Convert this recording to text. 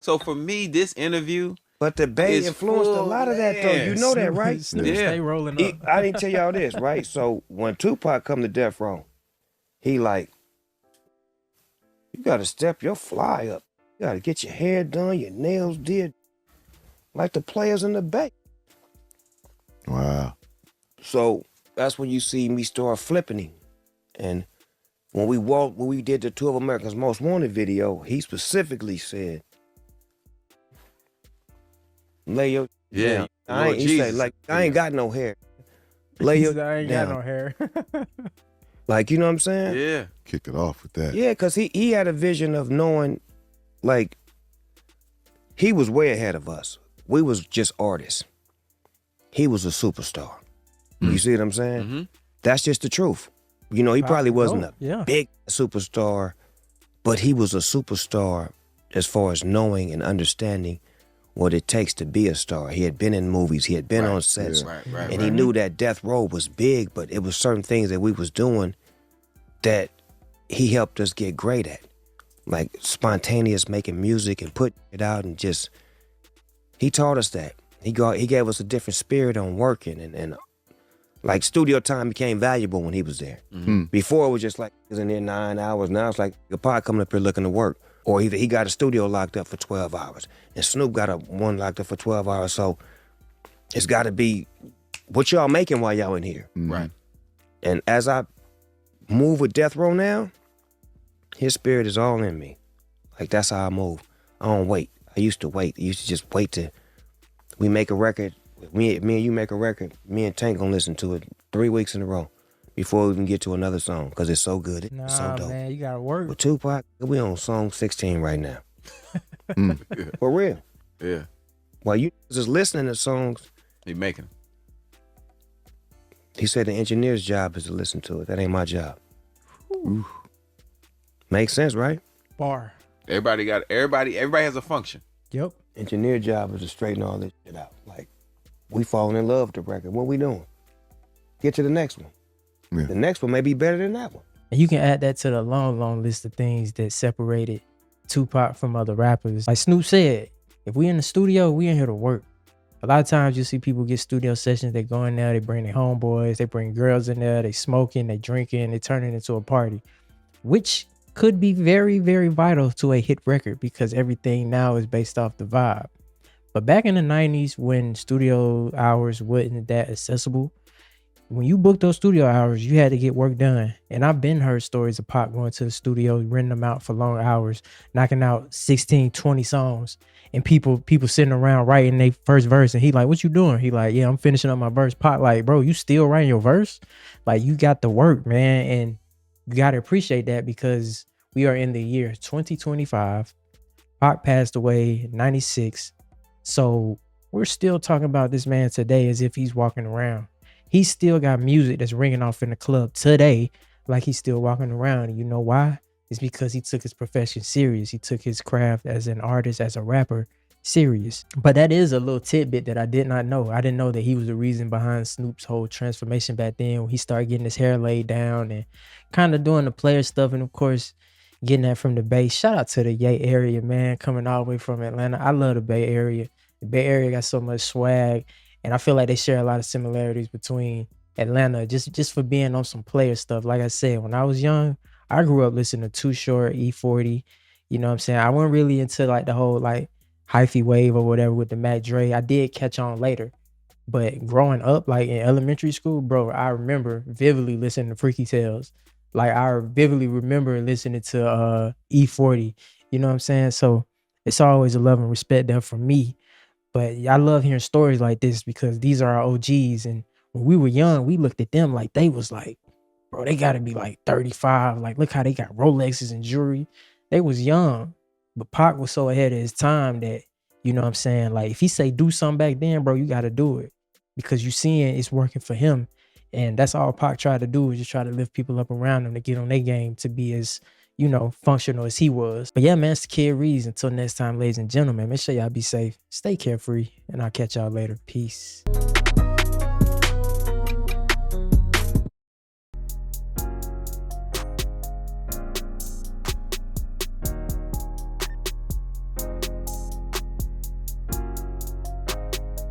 So for me, this interview, But the Bay influenced a lot of that, though. You know that, right? Snoop stay rolling up. I didn't tell y'all this, right? So when Tupac come to Death Row, he like, you got to step your fly up. You got to get your hair done, your nails did, like the players in the Bay. Wow. So that's when you see me start flipping him. And when we did the 2 of America's Most Wanted video, he specifically said, lay your down. I ain't got no hair. Lay your I ain't down. got no hair. Like, you know what I'm saying? Yeah. Kicked it off with that. Yeah, because he had a vision of knowing, like, he was way ahead of us. We was just artists. He was a superstar. You see what I'm saying? Mm-hmm. That's just the truth. You know, he probably wasn't a Yeah. big superstar, but he was a superstar as far as knowing and understanding what it takes to be a star. He had been in movies, he had been on sets, and he knew that Death Row was big, but it was certain things that we was doing that he helped us get great at. Like spontaneous making music and putting it out, and just, he taught us that. He gave us a different spirit on working, and like studio time became valuable when he was there. Mm-hmm. Before it was just like, he was in there 9 hours. Now it's like a pod coming up here looking to work. Or either he got a studio locked up for 12 hours and Snoop got one locked up for 12 hours. So it's got to be what y'all making while y'all in here. Right. And as I move with Death Row now, his spirit is all in me. Like, that's how I move. I don't wait. I used to wait. I used to just wait till we make a record. Me and you make a record, me and Tank gonna listen to it 3 weeks in a row before we even get to another song, because it's so good. It's so dope. Man, you gotta work. With Tupac, we on song 16 right now. For real. Yeah. While you just listening to songs, He making. he said the engineer's job is to listen to it. That ain't my job. Makes sense, right? Bar. Everybody has a function. Yep. Engineer job is to straighten all this shit out. Like, we falling in love with the record. What we doing? Get to the next one. Yeah. The next one may be better than that one. And you can add that to the long list of things that separated Tupac from other rappers. Like Snoop said, if we in the studio, we in here to work. A lot of times you see people get studio sessions, they go in there, they bring their homeboys, they bring girls in there, they smoking, they drinking, they turn it into a party, which could be very, very vital to a hit record because everything now is based off the vibe. But back in the 90s, when studio hours wasn't that accessible, when you booked those studio hours, you had to get work done. And I've been heard stories of Pac going to the studio, renting them out for long hours, knocking out 16, 20 songs, and people sitting around writing their first verse. And he like, what you doing? He like, yeah, I'm finishing up my verse. Pac like, bro, you still writing your verse? Like, you got the work, man. And you got to appreciate that because we are in the year 2025. Pac passed away in 96. So we're still talking about this man today as if he's walking around. He still got music that's ringing off in the club today like he's still walking around. And you know why? It's because he took his profession serious. He took his craft as an artist, as a rapper, serious. But that is a little tidbit that I did not know. I didn't know that he was the reason behind Snoop's whole transformation back then when he started getting his hair laid down and kind of doing the player stuff. And of course, getting that from the Bay. Shout out to the Yay area, man, coming all the way from Atlanta. I love the Bay Area. The Bay Area got so much swag. And I feel like they share a lot of similarities between Atlanta, just for being on some player stuff. Like I said, when I was young, I grew up listening to Too Short, E40. You know what I'm saying? I wasn't really into like the whole like hyphy wave or whatever with the Mac Dre. I did catch on later. But growing up, like in elementary school, bro, I remember vividly listening to Freaky Tales. Like I vividly remember listening to E40. You know what I'm saying? So it's always a love and respect there for me. But I love hearing stories like this because these are our OGs. And when we were young, we looked at them like they was like, bro, they got to be like 35. Like, look how they got Rolexes and jewelry. They was young. But Pac was so ahead of his time that, you know what I'm saying? Like, if he say do something back then, bro, you got to do it. Because you seeing it's working for him. And that's all Pac tried to do is just try to lift people up around him to get on their game to be as, you know, functional as he was. But yeah, man, it's the Kid Ríez. Until next time, ladies and gentlemen, make sure y'all be safe. Stay carefree. And I'll catch y'all later. Peace.